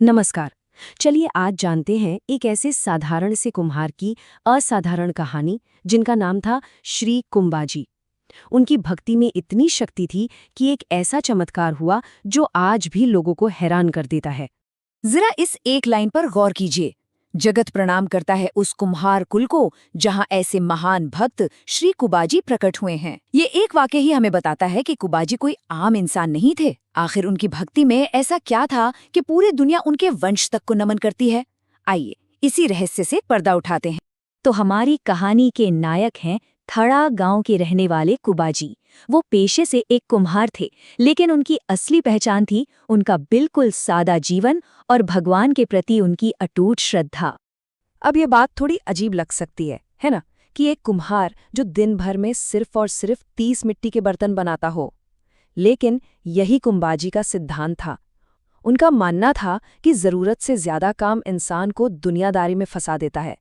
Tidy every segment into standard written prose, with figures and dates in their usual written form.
नमस्कार। चलिए आज जानते हैं एक ऐसे साधारण से कुम्हार की असाधारण कहानी जिनका नाम था श्री कुंबाजी। उनकी भक्ति में इतनी शक्ति थी कि एक ऐसा चमत्कार हुआ जो आज भी लोगों को हैरान कर देता है। जरा इस एक लाइन पर गौर कीजिए। जगत प्रणाम करता है उस कुम्हार कुल को जहां ऐसे महान भक्त श्री कुबाजी प्रकट हुए हैं। ये एक वाक्य ही हमें बताता है कि कुबाजी कोई आम इंसान नहीं थे। आखिर उनकी भक्ति में ऐसा क्या था कि पूरी दुनिया उनके वंश तक को नमन करती है। आइए इसी रहस्य से पर्दा उठाते हैं। तो हमारी कहानी के नायक हैं थड़ा गांव के रहने वाले कुबाजी। वो पेशे से एक कुम्हार थे, लेकिन उनकी असली पहचान थी उनका बिल्कुल सादा जीवन और भगवान के प्रति उनकी अटूट श्रद्धा। अब ये बात थोड़ी अजीब लग सकती है ना, कि एक कुम्हार जो दिन भर में सिर्फ और सिर्फ 30 मिट्टी के बर्तन बनाता हो। लेकिन यही कुंबाजी का सिद्धांत था। उनका मानना था कि जरूरत से ज्यादा काम इंसान को दुनियादारी में फंसा देता है।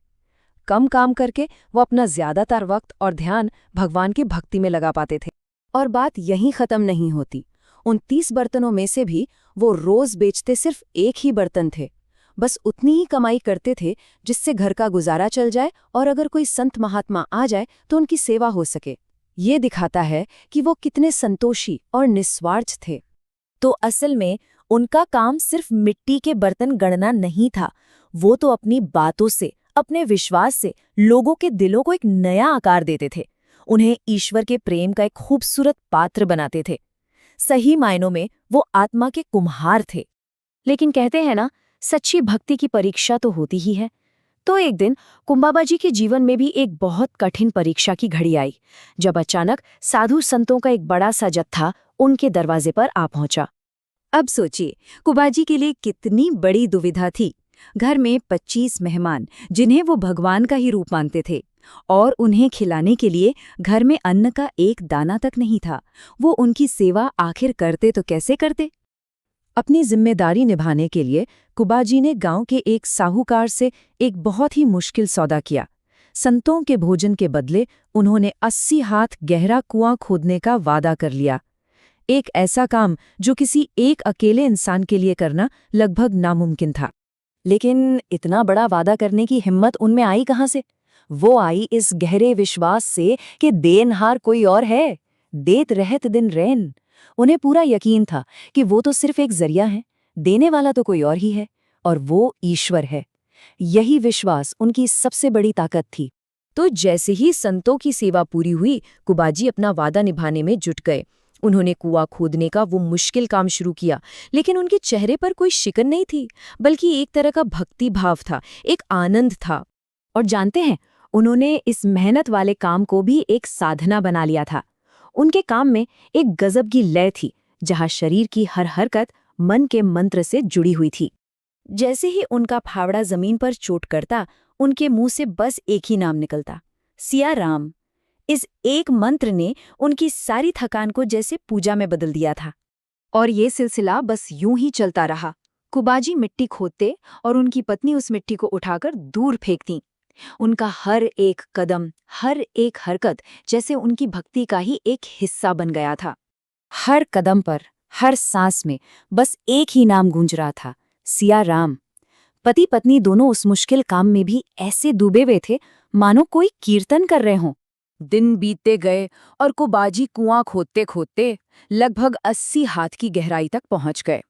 कम काम करके वो अपना ज्यादातर वक्त और ध्यान भगवान की भक्ति में लगा पाते थे। और बात यहीं खत्म नहीं होती। उन 30 बर्तनों में से भी वो रोज बेचते सिर्फ एक ही बर्तन थे। बस उतनी ही कमाई करते थे जिससे घर का गुजारा चल जाए और अगर कोई संत महात्मा आ जाए तो उनकी सेवा हो सके। ये दिखाता है कि वो कितने संतोषी और निस्वार्थ थे। तो असल में उनका काम सिर्फ मिट्टी के बर्तन गढ़ना नहीं था। वो तो अपनी बातों से, अपने विश्वास से लोगों के दिलों को एक नया आकार देते थे। उन्हें ईश्वर के प्रेम का एक खूबसूरत पात्र बनाते थे। सही मायनों में वो आत्मा के कुम्हार थे। लेकिन कहते हैं ना, सच्ची भक्ति की परीक्षा तो होती ही है। तो एक दिन कुंबाबाजी के जीवन में भी एक बहुत कठिन परीक्षा की घड़ी आई, जब अचानक साधु संतों का एक बड़ा सा जत्था उनके दरवाजे पर आ पहुंचा। अब सोचिए, कुंबाजी के लिए कितनी बड़ी दुविधा थी। घर में 25 मेहमान जिन्हें वो भगवान का ही रूप मानते थे, और उन्हें खिलाने के लिए घर में अन्न का एक दाना तक नहीं था। वो उनकी सेवा आखिर करते तो कैसे करते? अपनी जिम्मेदारी निभाने के लिए कुबाजी ने गांव के एक साहूकार से एक बहुत ही मुश्किल सौदा किया। संतों के भोजन के बदले उन्होंने 80 हाथ गहरा कुआं खोदने का वादा कर लिया। एक ऐसा काम जो किसी एक अकेले इंसान के लिए करना लगभग नामुमकिन था। लेकिन इतना बड़ा वादा करने की हिम्मत उनमें आई कहाँ से? वो आई इस गहरे विश्वास से कि देनहार कोई और है, देत रहत दिन रैन। उन्हें पूरा यकीन था कि वो तो सिर्फ एक जरिया है, देने वाला तो कोई और ही है, और वो ईश्वर है। यही विश्वास उनकी सबसे बड़ी ताकत थी। तो जैसे ही संतों की सेवा पूरी हुई, कुबाजी अपना वादा निभाने में जुट गए। उन्होंने कुआं खोदने का वो मुश्किल काम शुरू किया, लेकिन उनके चेहरे पर कोई शिकन नहीं थी, बल्कि एक तरह का भक्ति भाव था, एक आनंद था। और जानते हैं, उन्होंने इस मेहनत वाले काम को भी एक साधना बना लिया था। उनके काम में एक गजब की लय थी, जहां शरीर की हर हरकत मन के मंत्र से जुड़ी हुई थी। जैसे ही उनका फावड़ा जमीन पर चोट करता, उनके मुंह से बस एक ही नाम निकलता, सिया राम। इस एक मंत्र ने उनकी सारी थकान को जैसे पूजा में बदल दिया था। और ये सिलसिला बस यूं ही चलता रहा। कुबाजी मिट्टी खोदते और उनकी पत्नी उस मिट्टी को उठाकर दूर फेंकती। उनका हर एक कदम, हर एक हरकत जैसे उनकी भक्ति का ही एक हिस्सा बन गया था। हर कदम पर, हर सांस में बस एक ही नाम गूंज रहा था, सिया राम। पति पत्नी दोनों उस मुश्किल काम में भी ऐसे डूबे हुए थे मानो कोई कीर्तन कर रहे हों। दिन बीतते गए और कुबाजी कुआं खोदते खोदते लगभग 80 हाथ की गहराई तक पहुंच गए।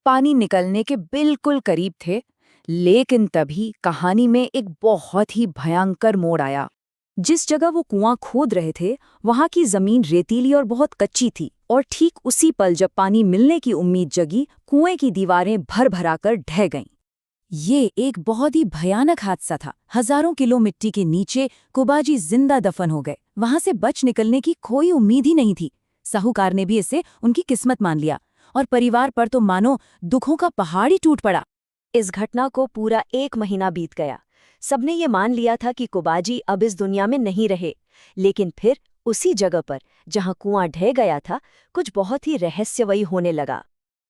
पानी निकलने के बिल्कुल करीब थे, लेकिन तभी कहानी में एक बहुत ही भयंकर मोड़ आया। जिस जगह वो कुआं खोद रहे थे, वहां की जमीन रेतीली और बहुत कच्ची थी, और ठीक उसी पल जब पानी मिलने की उम्मीद जगी, कुएं की दीवारें भर भराकर ढह गईं। ये एक बहुत ही भयानक हादसा था। हजारों किलो मिट्टी के नीचे कुबाजी जिंदा दफन हो गए। वहां से बच निकलने की कोई उम्मीद ही नहीं थी। साहूकार ने भी इसे उनकी किस्मत मान लिया, और परिवार पर तो मानो दुखों का पहाड़ ही टूट पड़ा। इस घटना को पूरा 1 महीना बीत गया। सबने ये मान लिया था कि कुबाजी अब इस दुनिया में नहीं रहे। लेकिन फिर उसी जगह पर जहां कुआं ढह गया था, कुछ बहुत ही रहस्यमयी होने लगा।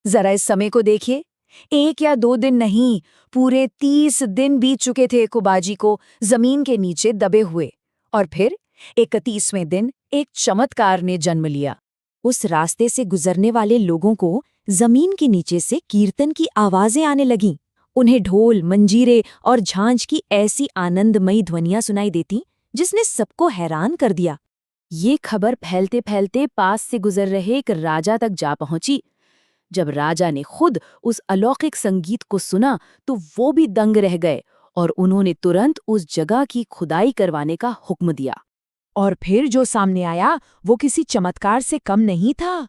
जरा इस समय को देखिए। 1 या 2 दिन नहीं, पूरे 30 दिन बीत चुके थे कुबाजी को जमीन के नीचे दबे हुए। और फिर 31वें दिन एक चमत्कार ने जन्म लिया। उस रास्ते से गुजरने वाले लोगों को जमीन के नीचे से कीर्तन की आवाजें आने लगीं। उन्हें ढोल, मंजीरे और झांझ की ऐसी आनंदमयी ध्वनियां सुनाई देती जिसने सबको हैरान कर दिया। ये खबर फैलते फैलते पास से गुजर रहे एक राजा तक जा पहुंची। जब राजा ने खुद उस अलौकिक संगीत को सुना तो वो भी दंग रह गए और उन्होंने तुरंत उस जगह की खुदाई करवाने का हुक्म दिया। और फिर जो सामने आया वो किसी चमत्कार से कम नहीं था।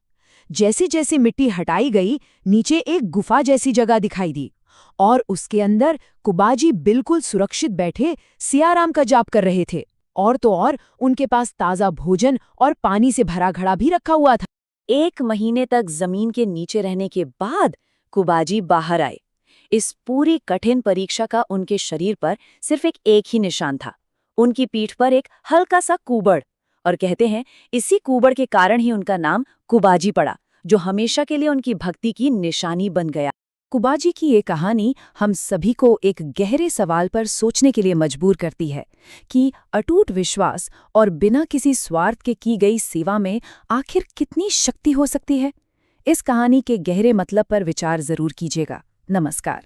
जैसे जैसे मिट्टी हटाई गई, नीचे एक गुफा जैसी जगह दिखाई दी और उसके अंदर कुबाजी बिल्कुल सुरक्षित बैठे सियाराम का जाप कर रहे थे। और तो और उनके पास ताज़ा भोजन और पानी से भरा घड़ा भी रखा हुआ था। 1 महीने तक जमीन के नीचे रहने के बाद कुबाजी बाहर आए। इस पूरी कठिन परीक्षा का उनके शरीर पर सिर्फ एक ही निशान था, उनकी पीठ पर एक हल्का सा कूबड़। और कहते हैं इसी कूबड़ के कारण ही उनका नाम कुबाजी पड़ा, जो हमेशा के लिए उनकी भक्ति की निशानी बन गया। कुबाजी की ये कहानी हम सभी को एक गहरे सवाल पर सोचने के लिए मजबूर करती है कि अटूट विश्वास और बिना किसी स्वार्थ के की गई सेवा में आखिर कितनी शक्ति हो सकती है। इस कहानी के गहरे मतलब पर विचार जरूर कीजिएगा। नमस्कार।